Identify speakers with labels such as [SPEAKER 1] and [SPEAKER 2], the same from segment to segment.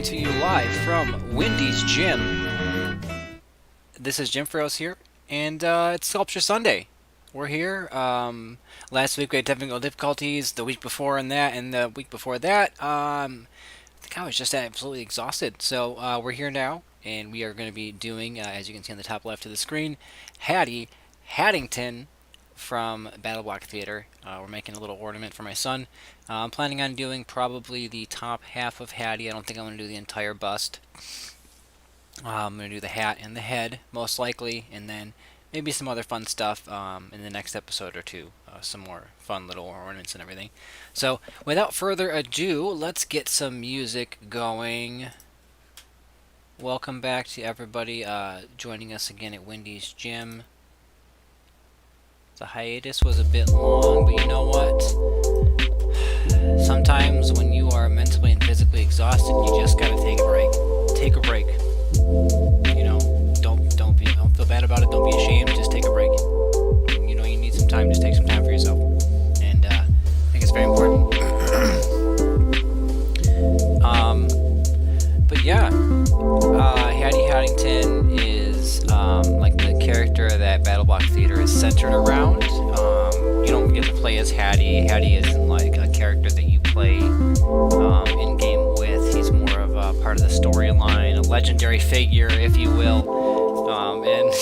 [SPEAKER 1] coming to you live from Wendy's Gym. This is Jim Furrows here, and it's Sculpture Sunday. We're here. Last week we had technical difficulties. The week before and the week before that, I think I was just absolutely exhausted. So we're here now, and we are going to be doing, as you can see on the top left of the screen, Hattie Haddington from BattleBlock Theater. We're making a little ornament for my son. I'm planning on doing probably the top half of Hattie. I don't think I'm going to do the entire bust. I'm going to do the hat and the head, most likely, and then maybe some other fun stuff in the next episode or two. Some more fun little ornaments and everything. So, without further ado, let's get some music going. Welcome back to everybody joining us again at Wendy's Gym. The hiatus was a bit long, but you know what? Sometimes when you are mentally and physically exhausted, you just gotta take a break. Take a break. You know, don't feel bad about it. Don't be ashamed. Just take a break. You know, you need some time. Just take some time for yourself, and I think it's very important. But yeah, Hattie Haddington is like the character that BattleBlock Theater is centered around. You don't get to play as Hattie. Hattie isn't like a character that you play in game with. He's more of a part of the storyline, a legendary figure, if you will.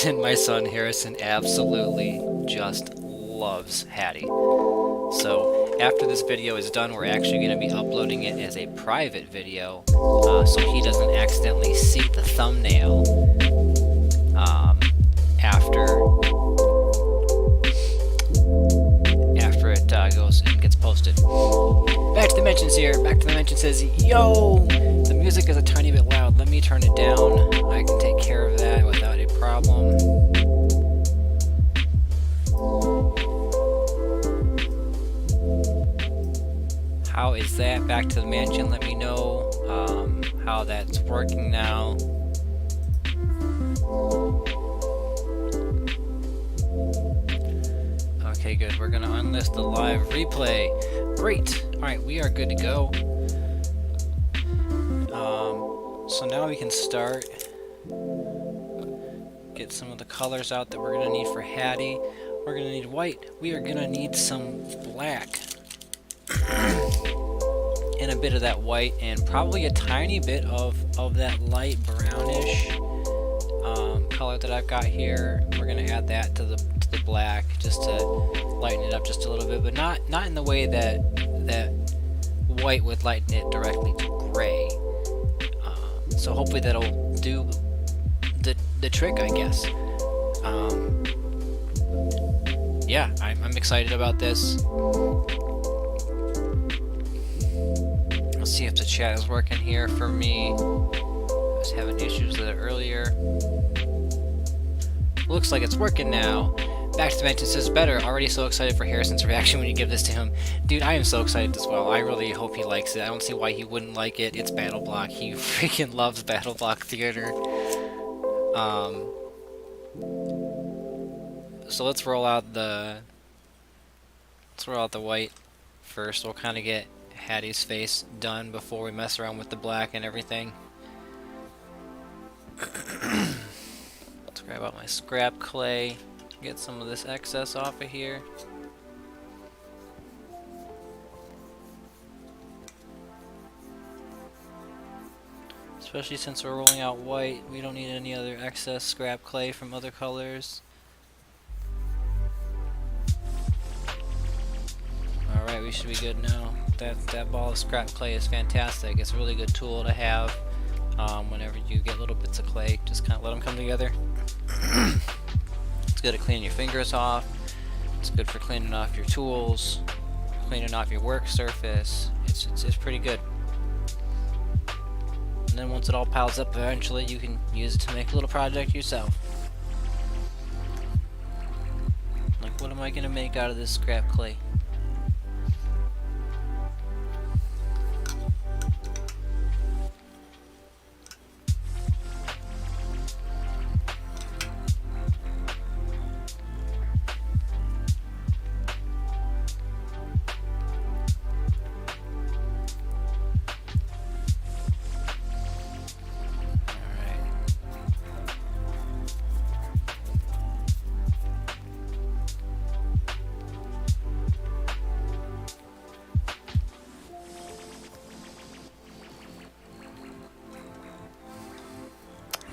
[SPEAKER 1] And my son Harrison absolutely just loves Hattie. So after this video is done, we're actually going to be uploading it as a private video, so he doesn't accidentally see the thumbnail after it goes and gets posted. Back to the mentions here. Back to the mention says, yo, the music is a tiny bit loud. Let me turn it down. I can take care of that without a problem. How is that? Back to the mansion. Let me know how that's working now. Okay, good. We're going to unlist the live replay. Great. Alright, we are good to go. So now we can start. Get some of the colors out that we're going to need for Hattie. We're going to need white. We are going to need some black. And a bit of that white, and probably a tiny bit of that light brownish color that I've got here. We're going to add that to the black just to lighten it up just a little bit, but not in the way that white would lighten it directly to gray. So hopefully that'll do the trick, I guess. Yeah, I'm excited about this. Let's see if the chat is working here for me. I was having issues with it earlier. Looks like it's working now. Back to the mention says, better. Already so excited for Harrison's reaction when you give this to him. Dude, I am so excited as well. I really hope he likes it. I don't see why he wouldn't like it. It's BattleBlock. He freaking loves BattleBlock Theater. So let's roll out the white first. We'll kind of get Hattie's face done before we mess around with the black and everything. Let's grab out my scrap clay, get some of this excess off of here. Especially since we're rolling out white, we don't need any other excess scrap clay from other colors. Alright, we should be good now. That ball of scrap clay is fantastic. It's a really good tool to have whenever you get little bits of clay. Just kind of let them come together. It's good at cleaning your fingers off. It's good for cleaning off your tools, cleaning off your work surface. It's pretty good. And then once it all piles up, eventually you can use it to make a little project yourself. Like, what am I gonna make out of this scrap clay?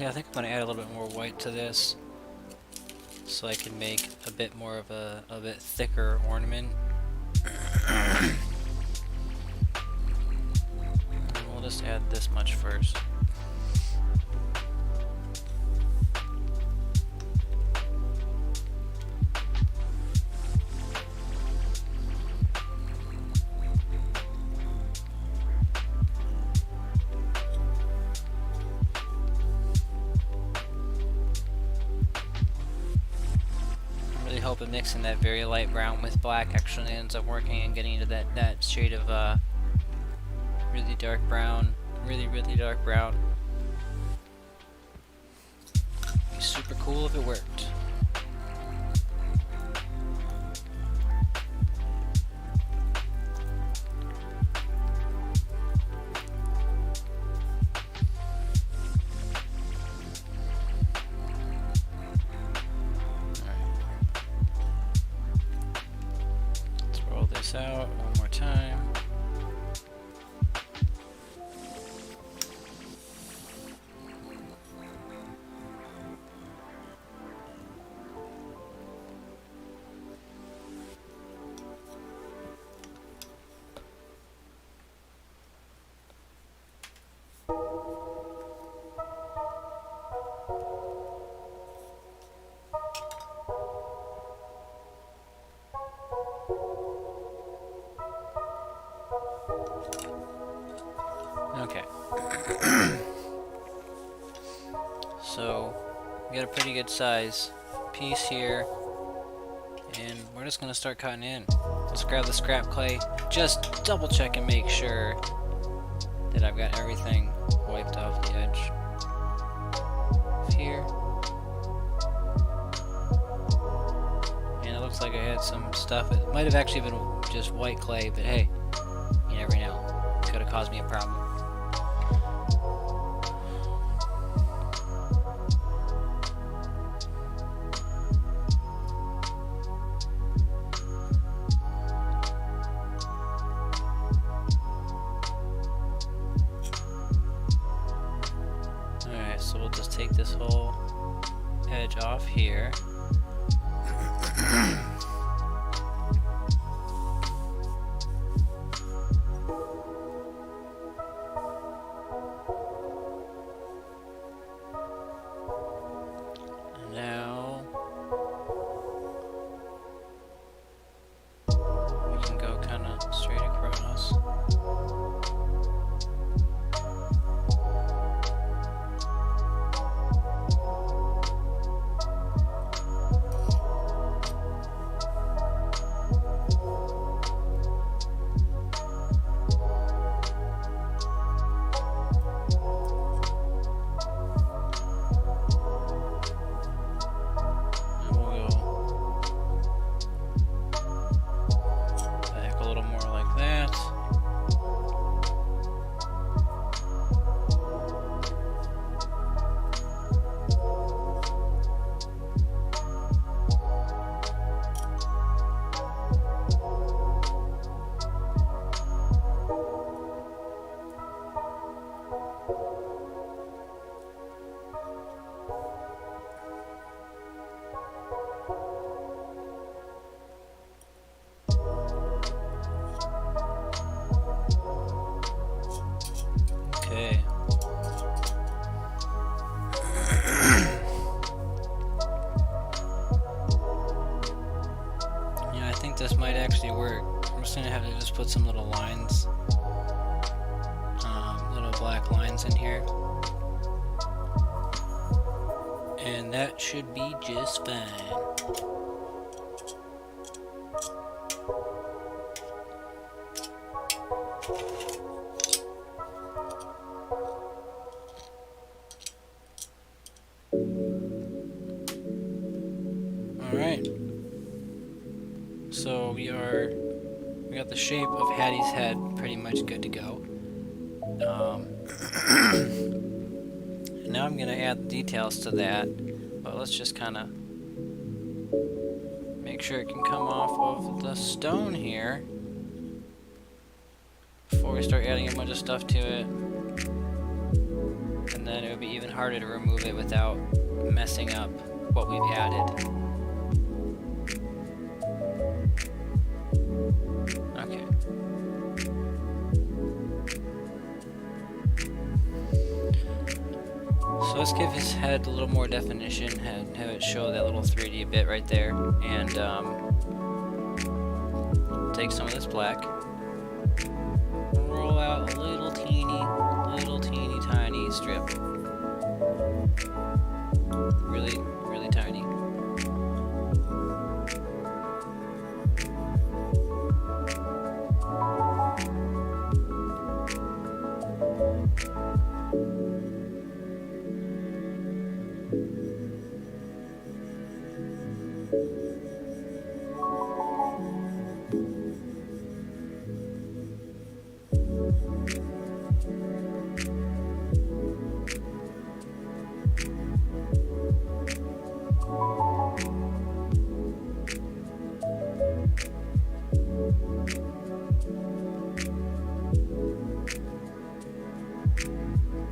[SPEAKER 1] Yeah, I think I'm gonna add a little bit more white to this, so I can make a bit more of a bit thicker ornament. We'll just add this much first. Hoping mixing that very light brown with black actually ends up working and getting into that shade of really dark brown, really dark brown. Be super cool if it worked. Out one more time. Okay. So, we got a pretty good size piece here, and we're just gonna start cutting in. Let's grab the scrap clay, just double check and make sure that I've got everything wiped off the edge here. And it looks like I had some stuff. It might have actually been just white clay, but hey, you never know. It could have caused me a problem. Alright, so we'll just take this whole edge off here. Now we can go kind of straight across. Okay. Yeah, I think this might actually work. I'm just gonna have to just put some little lines, little black lines in here, and that should be just fine. Alright, so we got the shape of Hattie's head pretty much good to go. Now I'm going to add the details to that, but let's just kind of make sure it can come off of the stone here before we start adding a bunch of stuff to it. And and then it would be even harder to remove it without messing up what we've added. Okay. So let's give his head a little more definition, have it show that little 3D bit right there, and take some of this black, roll out a little teeny tiny strip. Really, really tiny.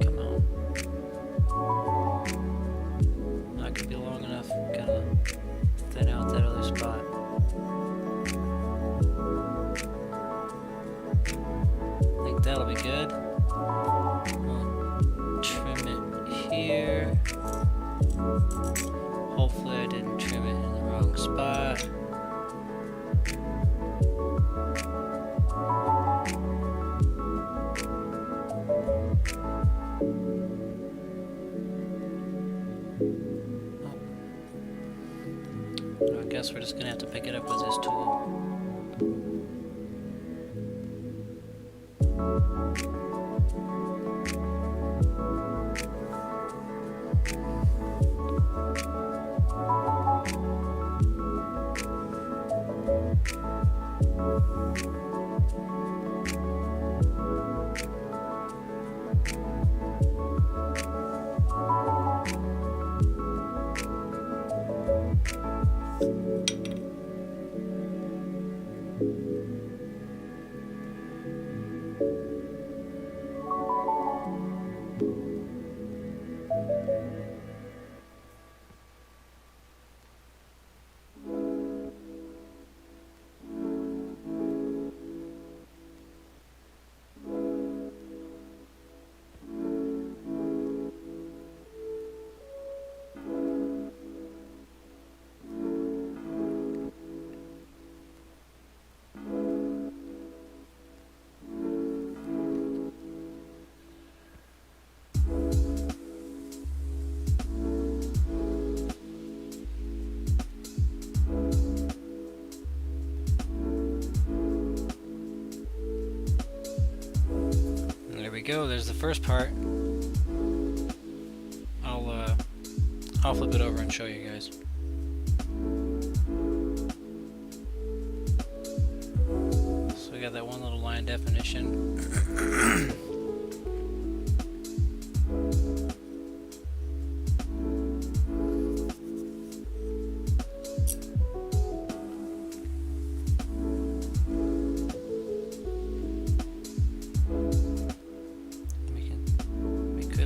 [SPEAKER 1] Come on. Not gonna be long enough. Gotta thin out that other spot. I think that'll be good. We'll trim it here. Hopefully I didn't trim it in the wrong spot. I guess we're just gonna have to pick it up with this tool. Go, there's the first part. I'll flip it over and show you guys. So we got that one little line definition.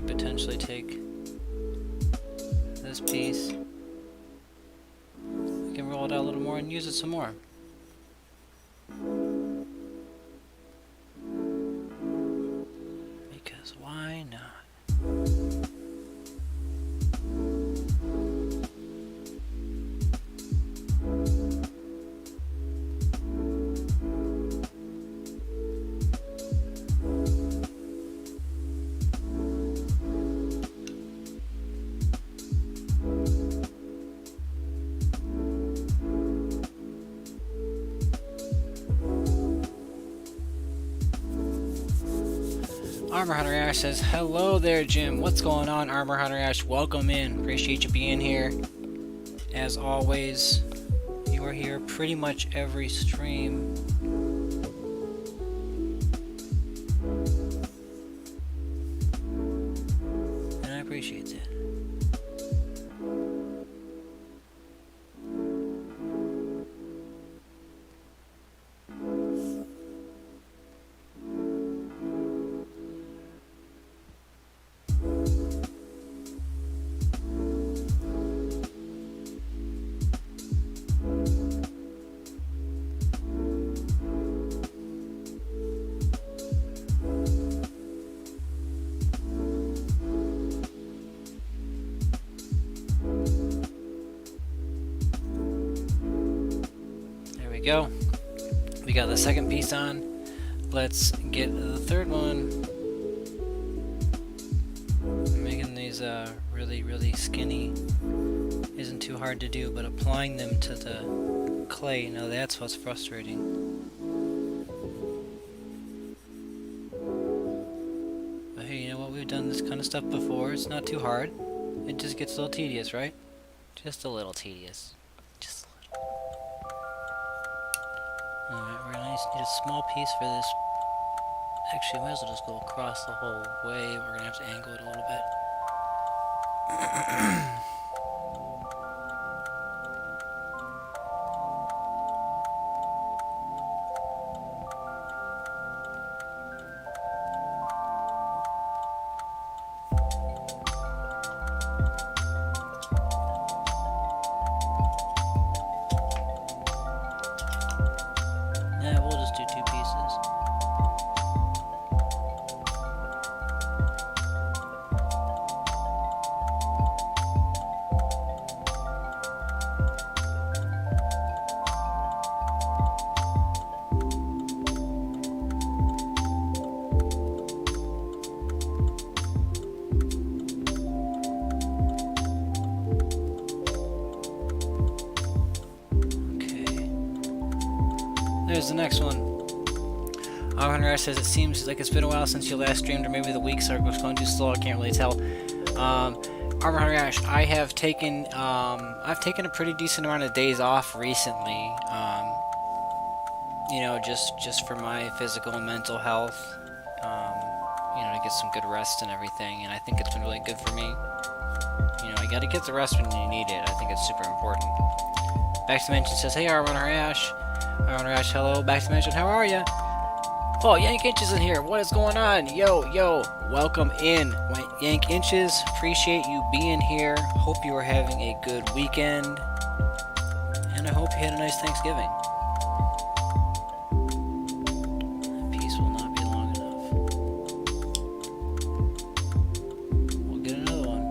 [SPEAKER 1] Potentially take this piece, we can roll it out a little more and use it some more. Because why not? Armor Hunter Ash says, hello there, Jim. What's going on, Armor Hunter Ash? Welcome in. Appreciate you being here. As always, you are here pretty much every stream. And I appreciate that. go. We got the second piece on. Let's get the third one. Making these really, really skinny isn't too hard to do, but applying them to the clay, now that's what's frustrating. But hey, you know what? We've done this kind of stuff before. It's not too hard. It just gets a little tedious, right? Just a little tedious. Just a little. Alright, we're gonna need a small piece for this. Actually, we might as well just go across the whole way. We're gonna have to angle it a little bit. Yeah, we'll just do two pieces. There's the next one. Hunter says it seems like it's been a while since you last streamed, or maybe the weeks are going too slow. I can't really tell. Armor Hunter Ash, I have taken I've taken a pretty decent amount of days off recently. You know, just for my physical and mental health. You know, to get some good rest and everything, and I think it's been really good for me. You know, you got to get the rest when you need it. I think it's super important. Back to Mention says, "Hey, Armor Hunter Ash." Armor Ash, hello. Back to Mention, how are ya? Oh, Yank Inches in here. What is going on? Yo, welcome in. Yank Inches, appreciate you being here. Hope you are having a good weekend. And I hope you had a nice Thanksgiving. That piece will not be long enough. We'll get another one.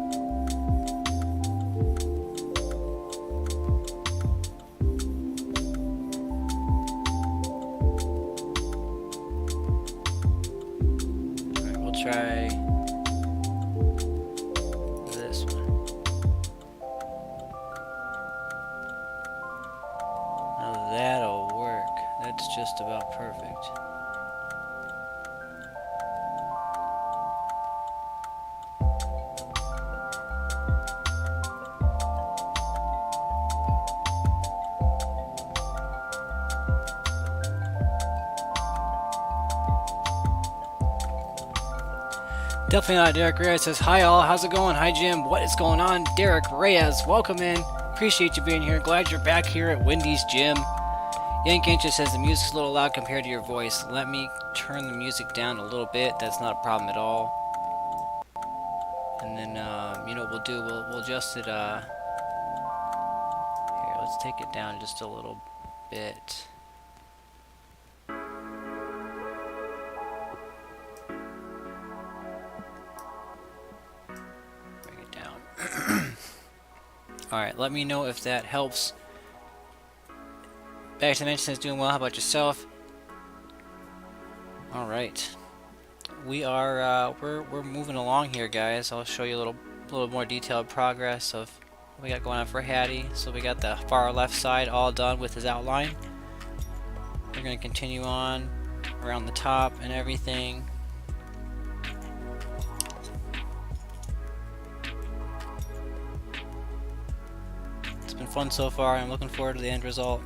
[SPEAKER 1] Try this one. Now that'll work. That's just about perfect. Definitely not. Derek Reyes says, hi all, how's it going? Hi Jim, what is going on? Derek Reyes, welcome in. Appreciate you being here. Glad you're back here at Wendy's Gym. Yank Ancient says the music's a little loud compared to your voice. Let me turn the music down a little bit. That's not a problem at all. And then, you know what we'll do? We'll adjust it, here, let's take it down just a little bit. Alright, let me know if that helps. Back to Mention says doing well. How about yourself? Alright. We are we're moving along here, guys. I'll show you a little more detailed progress of what we got going on for Hattie. So we got the far left side all done with his outline. We're gonna continue on around the top and everything. Been fun so far. I'm looking forward to the end result.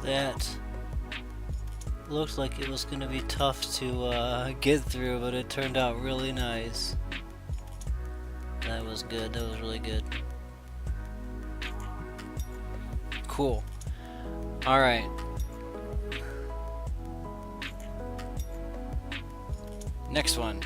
[SPEAKER 2] That looked like it was going to be tough to get through, but it turned out really nice. That was good. That was really good.
[SPEAKER 1] Cool. Alright. Next one.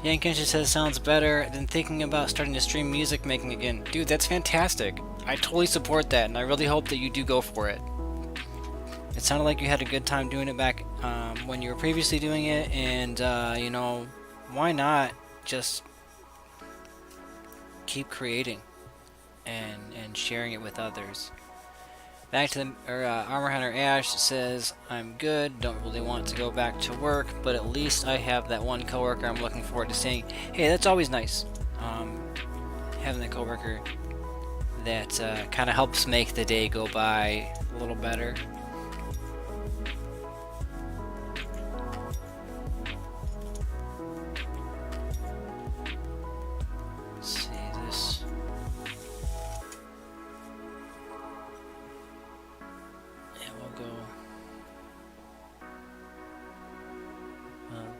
[SPEAKER 1] Yankinshi says sounds better than thinking about starting to stream music making again. Dude, that's fantastic. I totally support that, and I really hope that you do go for it. It sounded like you had a good time doing it back when you were previously doing it, and you know, why not just keep creating and sharing it with others. Back to the Armor Hunter Ash says, I'm good, don't really want to go back to work, but at least I have that one coworker I'm looking forward to seeing. Hey, that's always nice. Having that coworker that kind of helps make the day go by a little better. Let's see this. Yeah, we'll go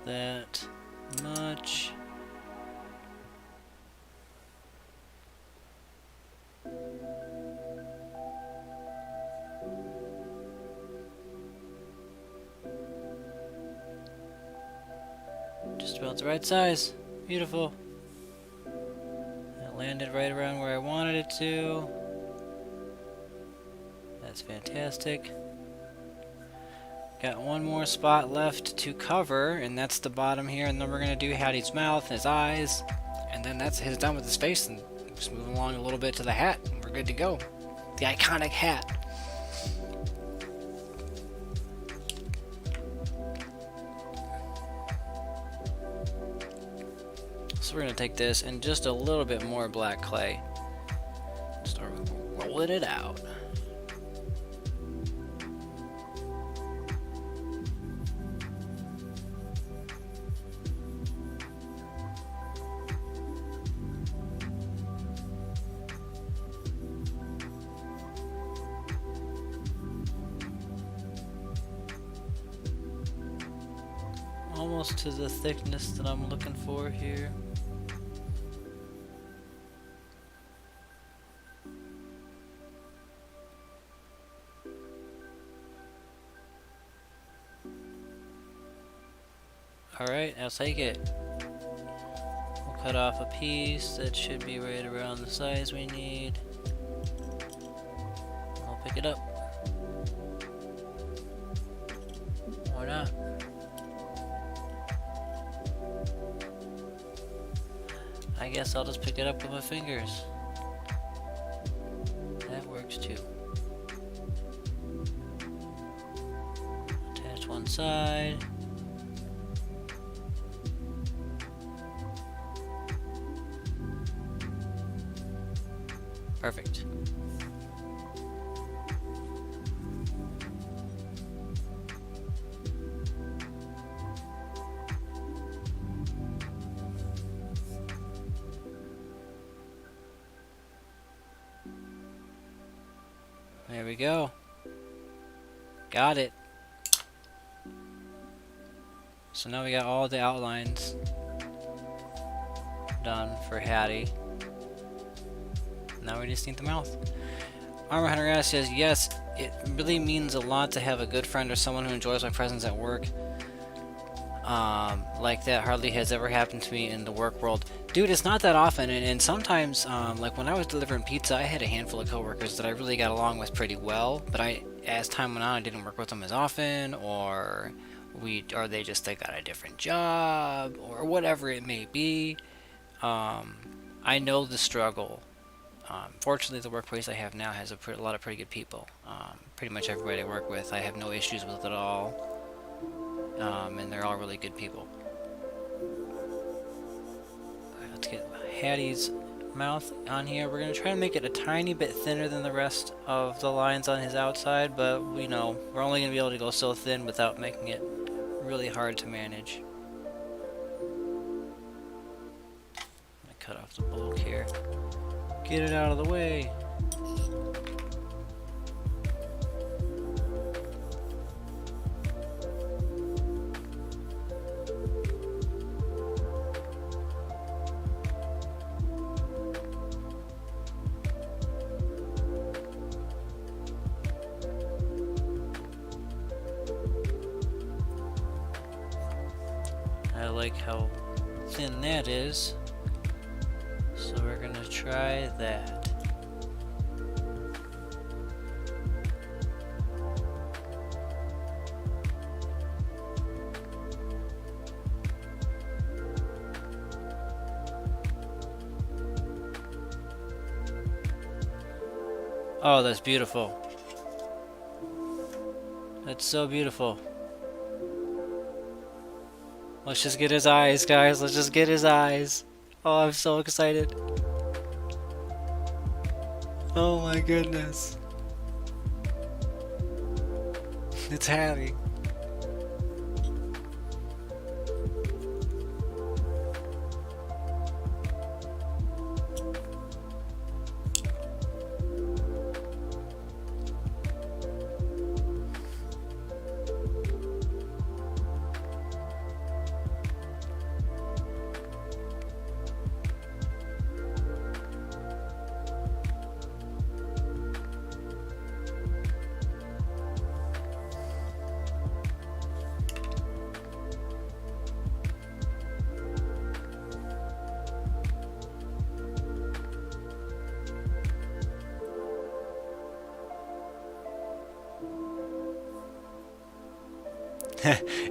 [SPEAKER 1] that much. Just about the right size. Beautiful. It landed right around where I wanted it to. That's fantastic. Got one more spot left to cover, and that's the bottom here, and then we're going to do Hattie's mouth and his eyes, and then that's his done with his face, and just move along a little bit to the hat, and we're good to go. The iconic hat. So we're going to take this and just a little bit more black clay. Start rolling it out. Almost to the thickness that I'm looking for here. Alright, I'll take it. We'll cut off a piece that should be right around the size we need. I'll pick it up. Or not. I guess I'll just pick it up with my fingers. That works too. Attach one side. Perfect. There we go. Got it. So now we got all the outlines done for Hattie. Now we just need the mouth. Armor Hunter Ash says, yes, it really means a lot to have a good friend or someone who enjoys my presence at work. Like that hardly has ever happened to me in the work world. Dude, it's not that often, and sometimes, like when I was delivering pizza, I had a handful of coworkers that I really got along with pretty well, but as time went on, I didn't work with them as often, or they got a different job, or whatever it may be. I know the struggle. Fortunately, the workplace I have now has a lot of pretty good people. Pretty much everybody I work with, I have no issues with at all. And they're all really good people. Alright, let's get Hattie's mouth on here. We're going to try to make it a tiny bit thinner than the rest of the lines on his outside, but we know we're only going to be able to go so thin without making it really hard to manage. I'm going to cut off the bulk here. Get it out of the way.
[SPEAKER 2] I like how thin that is. So we're gonna try that. Oh, that's beautiful. That's so beautiful. Let's just get his eyes, guys. Let's just get his eyes. Oh, I'm so excited. Oh my goodness. It's Hattie.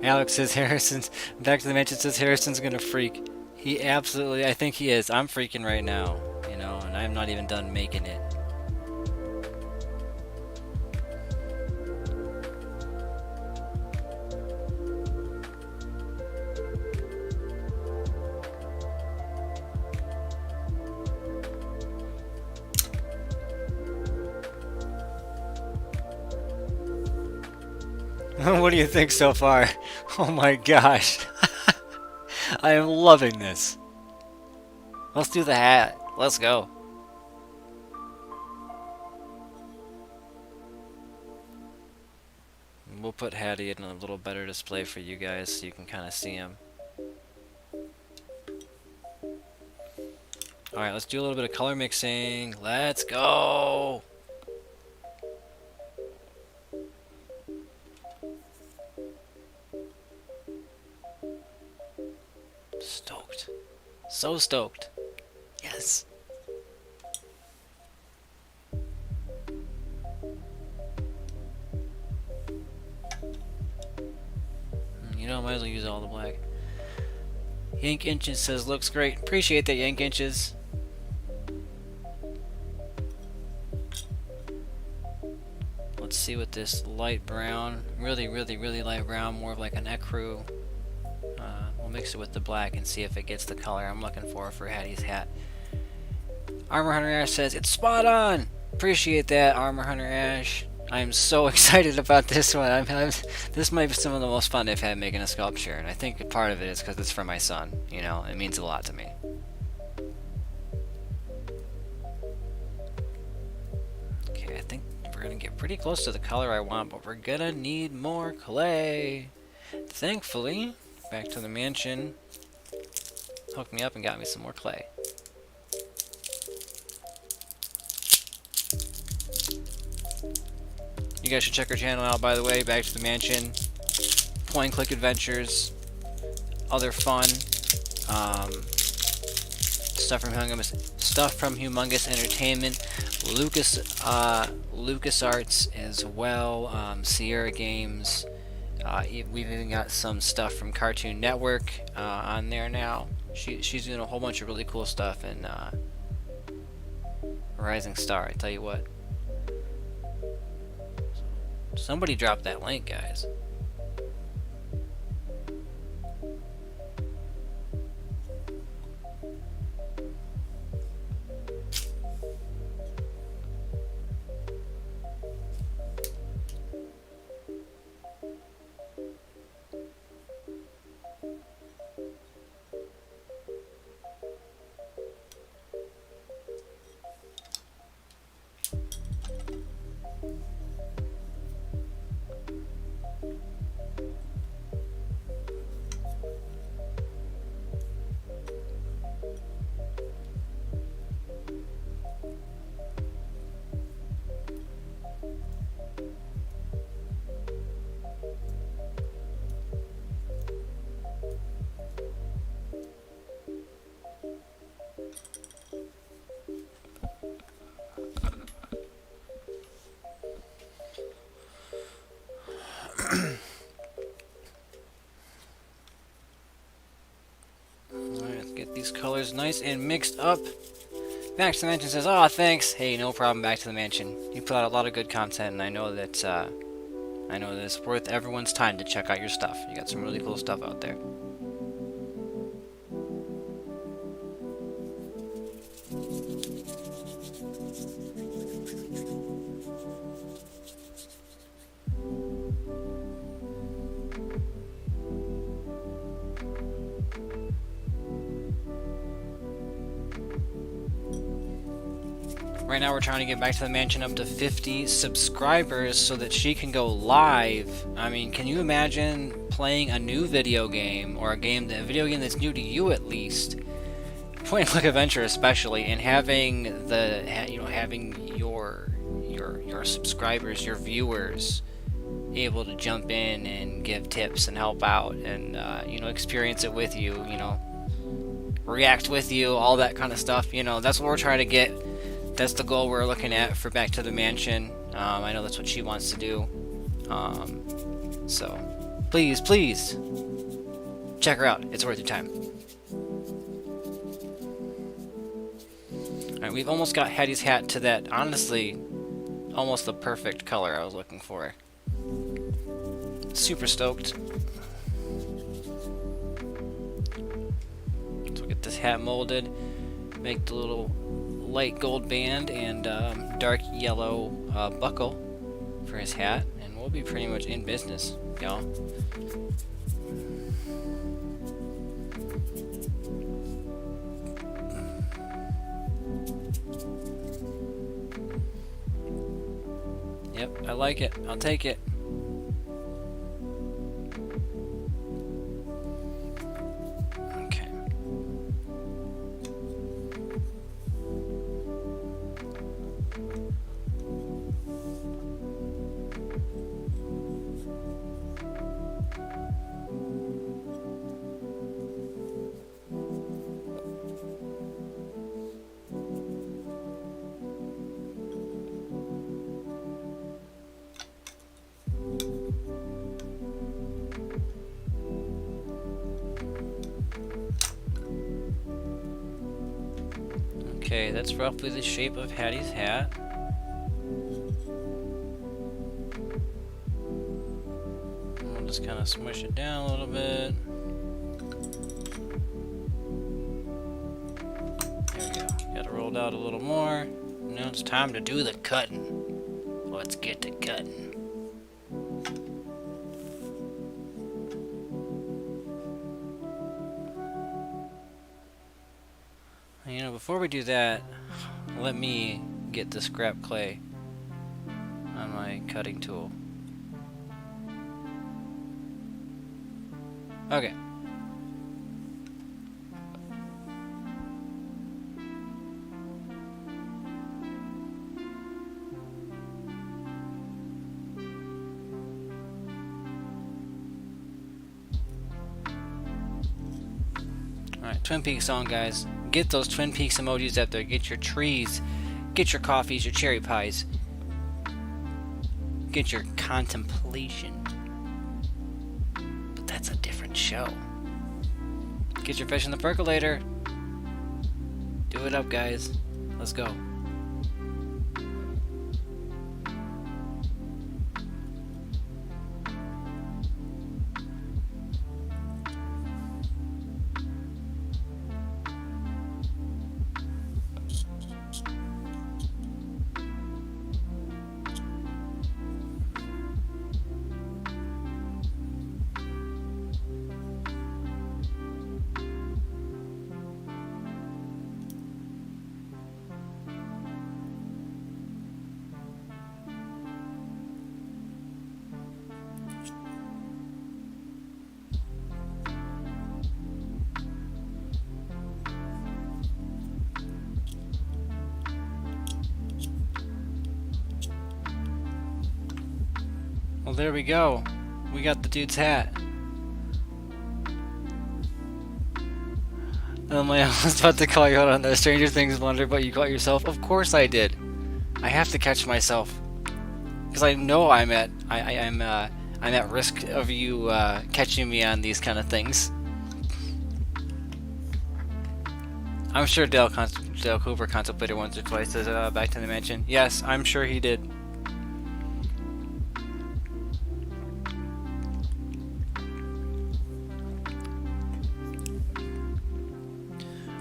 [SPEAKER 2] Alex says Harrison's back to the mansion says Harrison's gonna freak. He absolutely, I think he is. I'm freaking right now, you know, and I'm not even done making it. What do you think so far? Oh my gosh. I am loving this. Let's do the hat. Let's go. We'll put Hattie in a little better display for you guys so you can kind of see him. Alright, let's do a little bit of color mixing. Let's go! Stoked. So stoked. Yes. You know, I might as well use all the black. Yank Inches says, looks great. Appreciate that, Yank Inches. Let's see what this light brown, really light brown, more of like an ecru. We'll mix it with the black and see if it gets the color I'm looking for Hattie's hat. Armor Hunter Ash says, it's spot on! Appreciate that, Armor Hunter Ash. I'm so excited about this one. This might be some of the most fun I've had making a sculpture, and I think part of it is because it's for my son. You know, it means a lot to me. Okay, I think we're gonna get pretty close to the color I want, but we're gonna need more clay. Thankfully, back to the mansion hooked me up and got me some more clay. You guys should check our channel out, by the way. Back to the Mansion, point and click adventures, other fun stuff from Humongous Entertainment, LucasArts as well, Sierra Games. We've even got some stuff from Cartoon Network on there now. She's doing a whole bunch of really cool stuff, and Rising Star, I tell you what. Somebody dropped that link, guys.
[SPEAKER 1] these colors nice and mixed up. Back to the Mansion says, "Oh, thanks. Hey, no problem. Back to the Mansion. You put out a lot of good content, and I know that it's worth everyone's time to check out your stuff. You got some really cool stuff out there." Right now we're trying to get Back to the Mansion up to 50 subscribers so that she can go live. I mean, can you imagine playing a new video game, or a video game that's new to you at least, Point and Click Adventure especially, and having having your subscribers, your viewers, able to jump in and give tips and help out and experience it with you, react with you, all that kind of stuff. That's what we're trying to get. That's the goal we're looking at for Back to the Mansion. I know that's what she wants to do. So, please check her out. It's worth your time. Alright, we've almost got Hattie's hat to that, honestly, almost the perfect color I was looking for. Super stoked. So we'll get this hat molded, make the little light gold band and dark yellow buckle for his hat, and we'll be pretty much in business, y'all. Yep, I like it. I'll take it. Okay. Okay, that's roughly the shape of Hattie's hat. We'll just kind of smush it down a little bit. There we go. Got it rolled out a little more. Now it's time to do the cutting. Let's get to cutting. Before we do that, let me get the scrap clay on my cutting tool. Okay. Alright, Twin Peaks song, guys. Get those Twin Peaks emojis out there. Get your trees. Get your coffees, your cherry pies. Get your contemplation. But that's a different show. Get your fish in the percolator. Do it up, guys. Let's go. Well, there we go. We got the dude's hat. I was about to call you out on the Stranger Things blunder, but you caught yourself. Of course I did. I have to catch myself because I know I'm at risk of you catching me on these kind of things. I'm sure Dale Cooper contemplated once or twice to back to the mansion. Yes, I'm sure he did.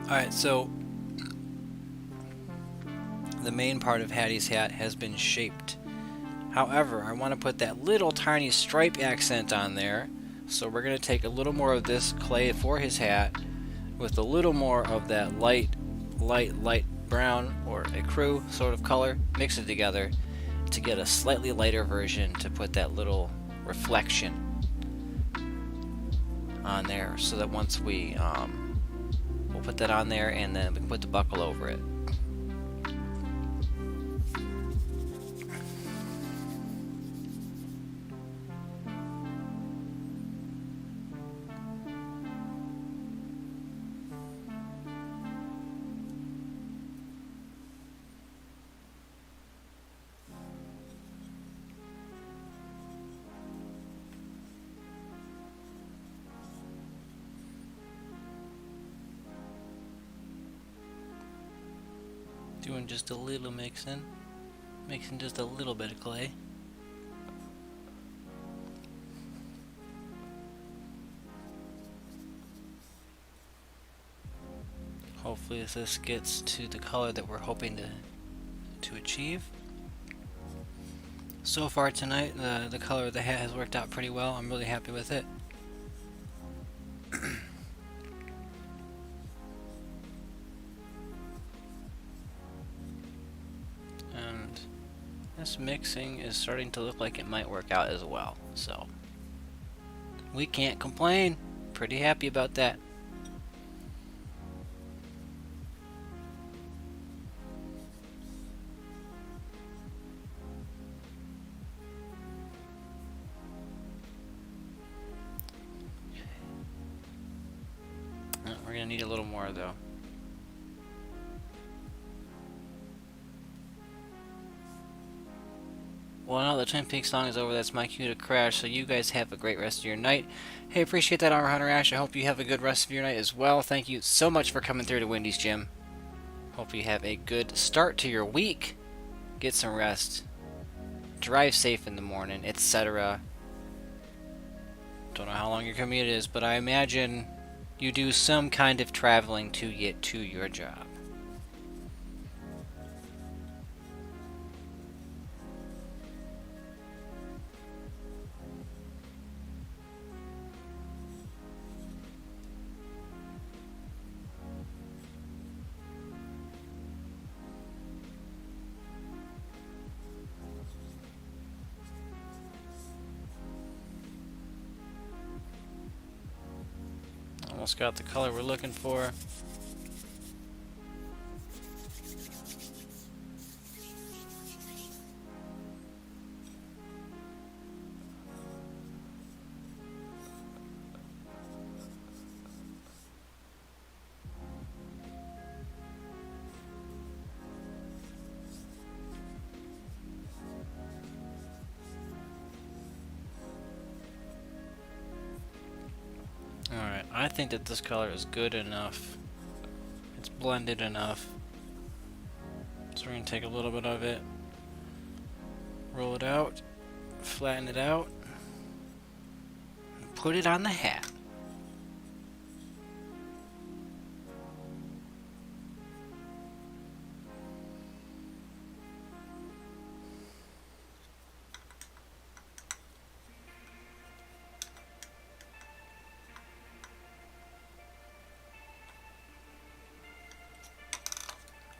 [SPEAKER 1] Alright, so the main part of Hattie's hat has been shaped. However, I want to put that little tiny stripe accent on there. So we're going to take a little more of this clay for his hat with a little more of that light brown or ecru sort of color, mix it together to get a slightly lighter version to put that little reflection on there, so that once we'll put that on there and then we can put the buckle over it. Doing just a little mixing just a little bit of clay. Hopefully this gets to the color that we're hoping to achieve. So far tonight, the color of the hat has worked out pretty well. I'm really happy with it. And this mixing is starting to look like it might work out as well. So we can't complain. Pretty happy about that. We're gonna need a little more though. Well, now the Twin Peaks song is over. That's my cue to crash. So you guys have a great rest of your night. Hey, appreciate that, Armor Hunter Ash. I hope you have a good rest of your night as well. Thank you so much for coming through to Wendy's Gym. Hope you have a good start to your week. Get some rest. Drive safe in the morning, etc. Don't know how long your commute is, but I imagine you do some kind of traveling to get to your job. Almost got the color we're looking for. Alright, I think that this color is good enough. It's blended enough. So we're going to take a little bit of it, roll it out, flatten it out, and put it on the hat.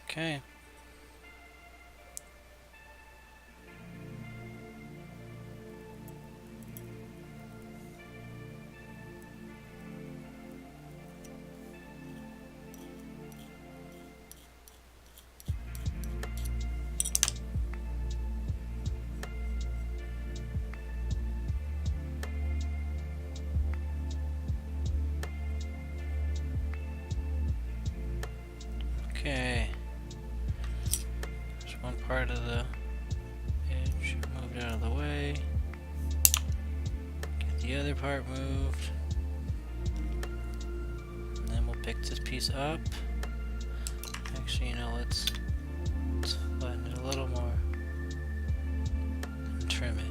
[SPEAKER 1] Okay. Okay. There's one part of the edge moved out of the way. Get the other part moved. And then we'll pick this piece up.
[SPEAKER 2] Actually, you know, let's flatten it a little more and trim it.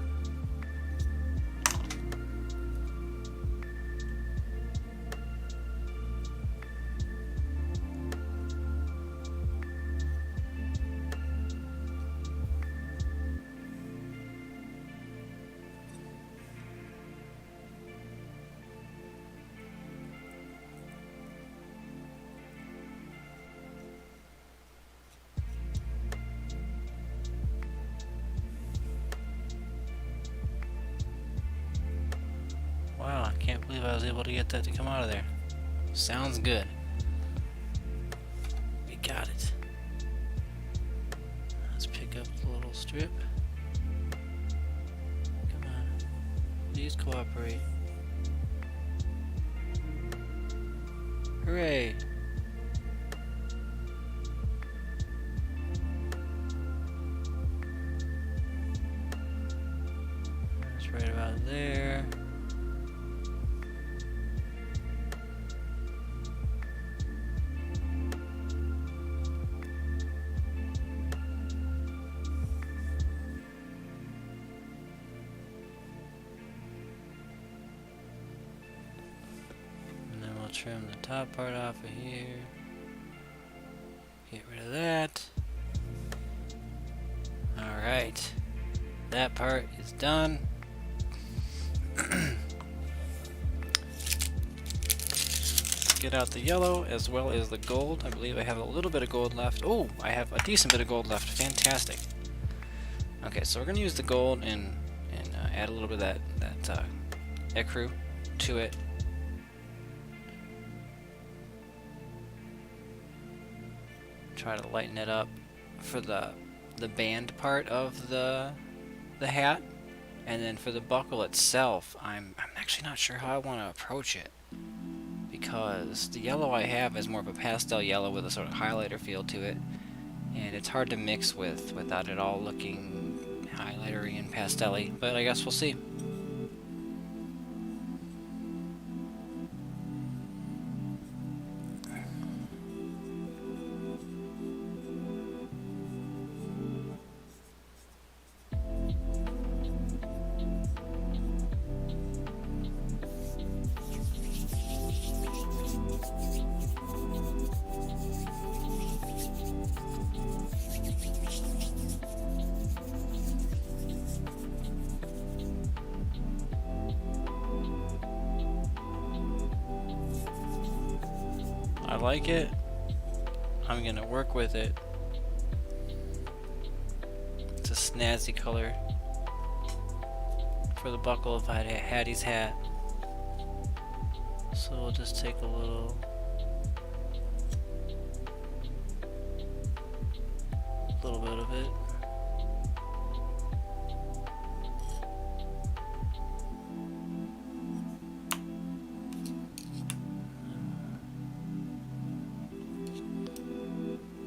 [SPEAKER 2] Wow, I can't believe I was able to get that to come out of there. Sounds good. We got it. Let's pick up the little strip. Come on. Please cooperate. Hooray! That's right about there. And then we'll trim the top part off of here. Get rid of that. Alright. That part is done. Get out the yellow as well as the gold. I believe I have a little bit of gold left. Oh, I have a decent bit of gold left. Fantastic. Okay, so we're going to use the gold and add a little bit of that ecru to it. Try to lighten it up for the band part of the hat, and then for the buckle itself, I'm actually not sure how I want to approach it, because the yellow I have is more of a pastel yellow with a sort of highlighter feel to it, and it's hard to mix without it all looking highlightery and pastel-y, but I guess we'll see. I like it. I'm gonna work with it. It's a snazzy color for the buckle of Hattie's hat. So we'll just take a little bit of it.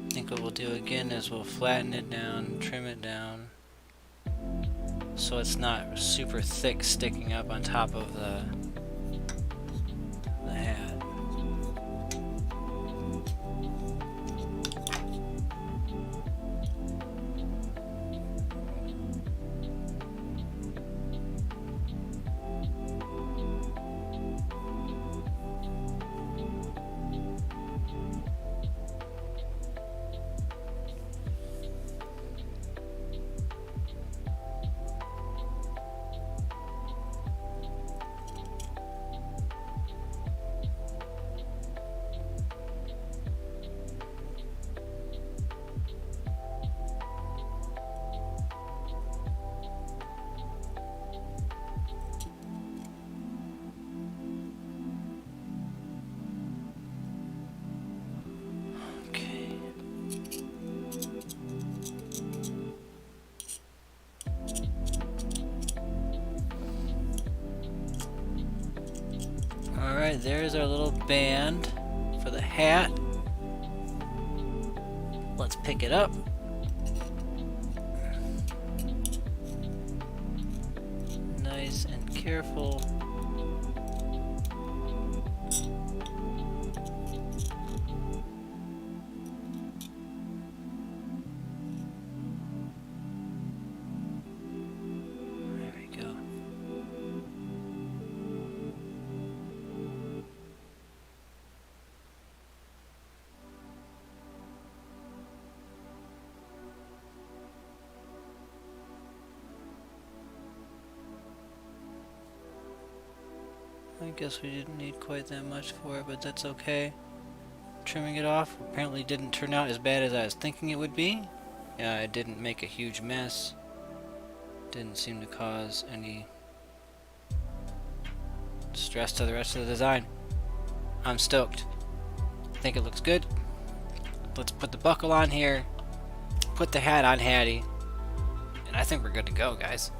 [SPEAKER 2] I think what we'll do again is we'll flatten it down, trim it down, so it's not super thick sticking up on top of the hat. Alright, there's our little band for the hat. Let's pick it up. Nice and careful. guess we didn't need quite that much for it, but that's okay. Trimming it off apparently didn't turn out as bad as I was thinking it would be. It didn't make a huge mess. Didn't seem to cause any stress to the rest of the design. I'm stoked. I think it looks good. Let's put the buckle on here, put the hat on Hattie, and I think we're good to go, guys.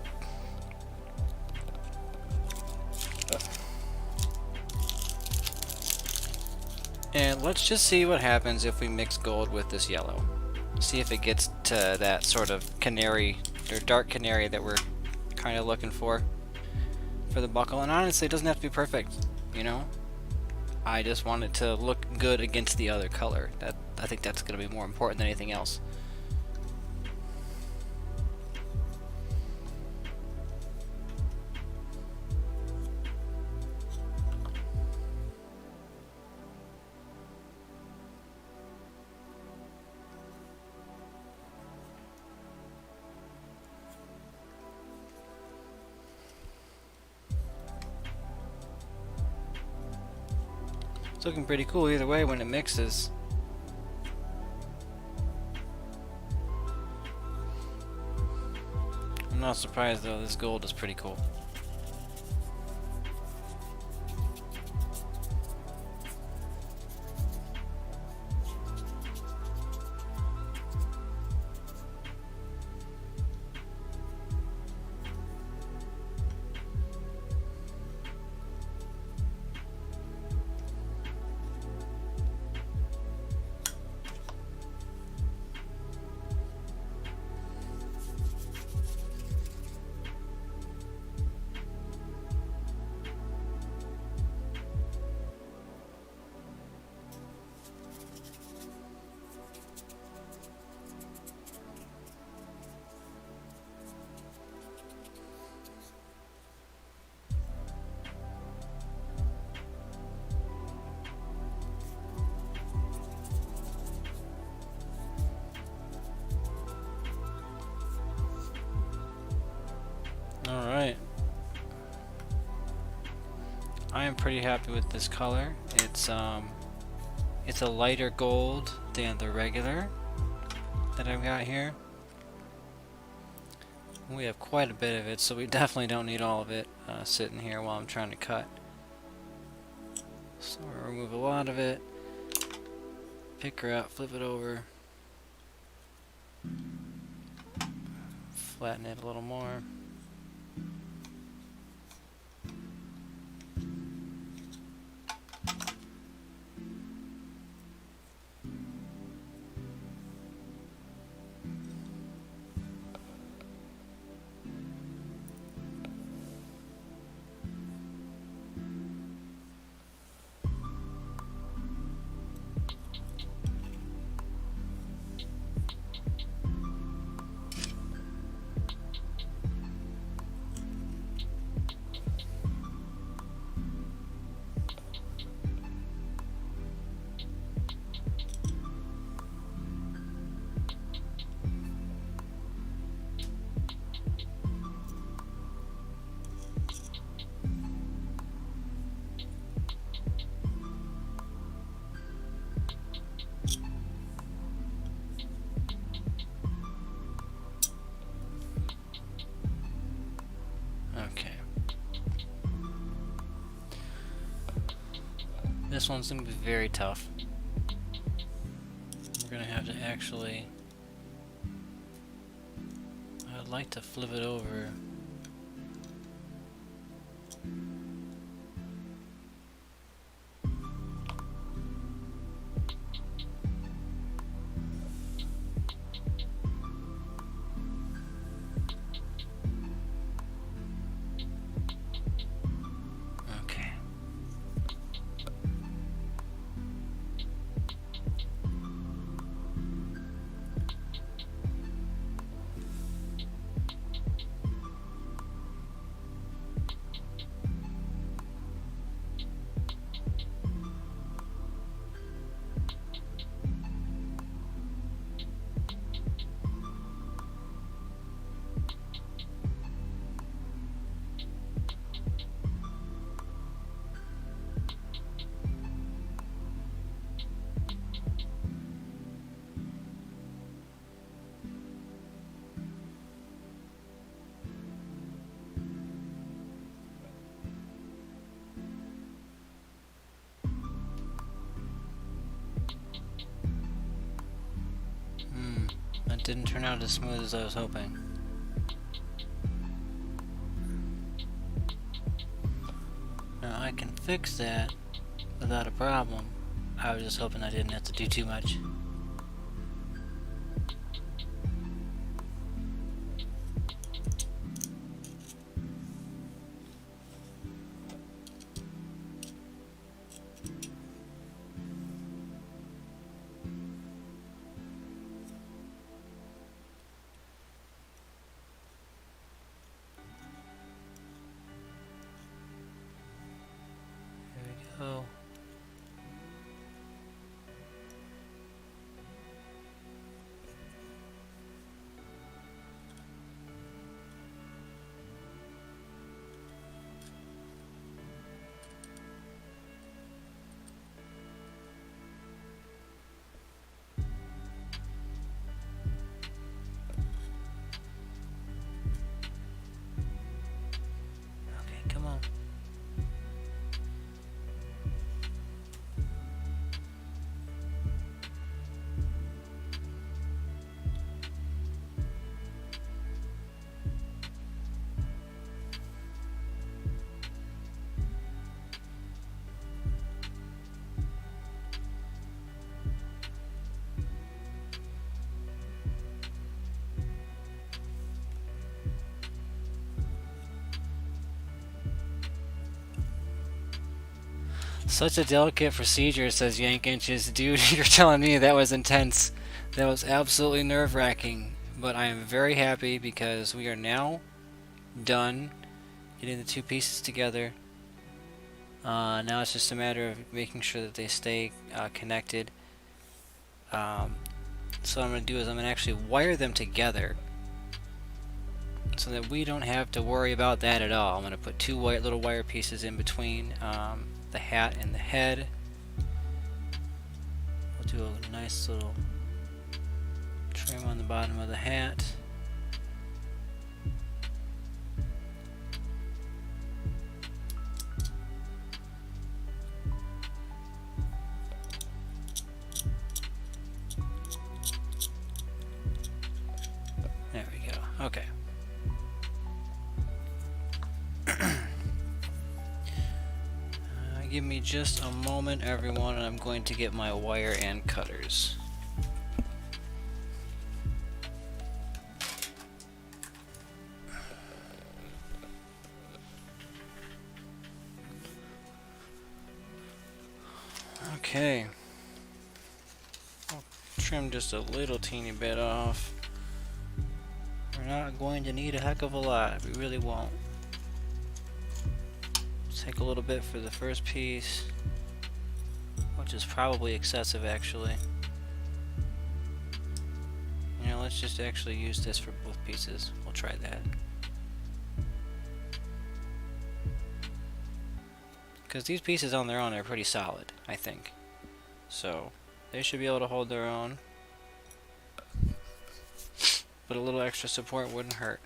[SPEAKER 2] And let's just see what happens if we mix gold with this yellow. See if it gets to that sort of canary or dark canary that we're kind of looking for the buckle. And honestly, it doesn't have to be perfect, you know? I just want it to look good against the other color. I think that's going to be more important than anything else. It's looking pretty cool either way when it mixes. I'm not surprised though, this gold is pretty cool. Alright. I am pretty happy with this color. It's a lighter gold than the regular that I've got here. We have quite a bit of it, so we definitely don't need all of it sitting here while I'm trying to cut. So we'll remove a lot of it, pick her up, flip it over, flatten it a little more. This one's going to be very tough. We're going to have to actually... I'd like to flip it over. That didn't turn out as smooth as I was hoping. Now I can fix that without a problem. I was just hoping I didn't have to do too much. There we go. Okay, come on. Such a delicate procedure, says Yank Inches. Dude, you're telling me that was intense. That was absolutely nerve-wracking. But I am very happy because we are now done getting the two pieces together. Now it's just a matter of making sure that they stay connected. So what I'm going to do is I'm going to actually wire them together so that we don't have to worry about that at all. I'm going to put two little wire pieces in between the hat and the head. We'll do a nice little trim on the bottom of the hat. There we go. Okay. Give me just a moment, everyone, and I'm going to get my wire and cutters. Okay. I'll trim just a little teeny bit off. We're not going to need a heck of a lot. We really won't. Take a little bit for the first piece, which is probably excessive actually. You know, let's just actually use this for both pieces. We'll try that. Because these pieces on their own are pretty solid, I think. So, they should be able to hold their own. But a little extra support wouldn't hurt.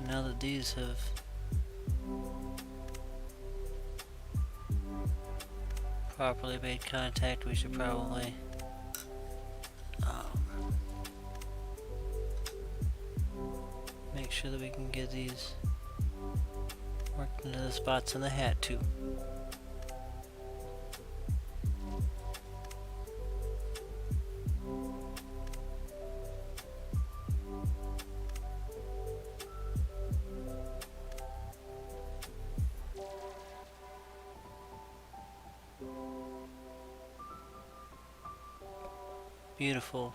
[SPEAKER 2] Now that these have properly made contact, we should probably make sure that we can get these worked into the spots in the hat too. Beautiful.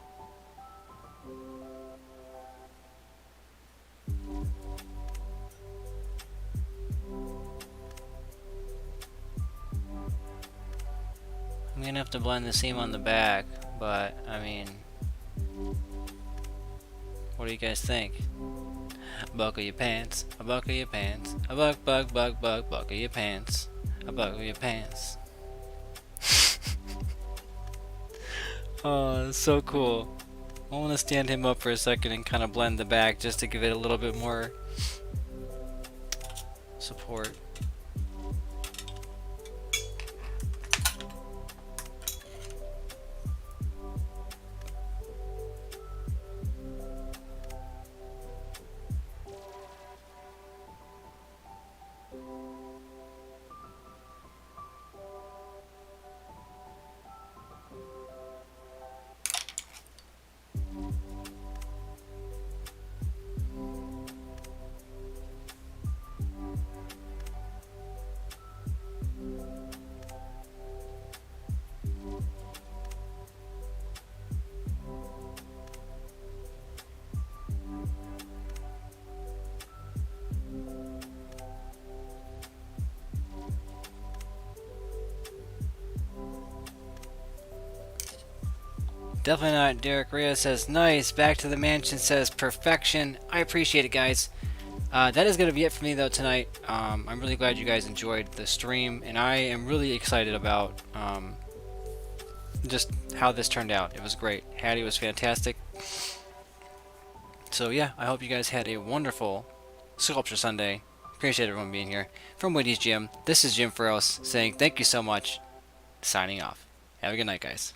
[SPEAKER 2] have to blend the seam on the back, but I mean, what do you guys think? Buckle your pants, buckle your pants, buckle your pants, buckle your pants. Oh, that's so cool. I want to stand him up for a second and kind of blend the back just to give it a little bit more support. Definitely not. Derek Reyes says, nice. Back to the Mansion says, perfection. I appreciate it, guys. That is going to be it for me, though, tonight. I'm really glad you guys enjoyed the stream, and I am really excited about just how this turned out. It was great. Hattie was fantastic. So, yeah, I hope you guys had a wonderful Sculpture Sunday. Appreciate everyone being here. From Windy's Gym, this is Jim Ferros saying thank you so much. Signing off. Have a good night, guys.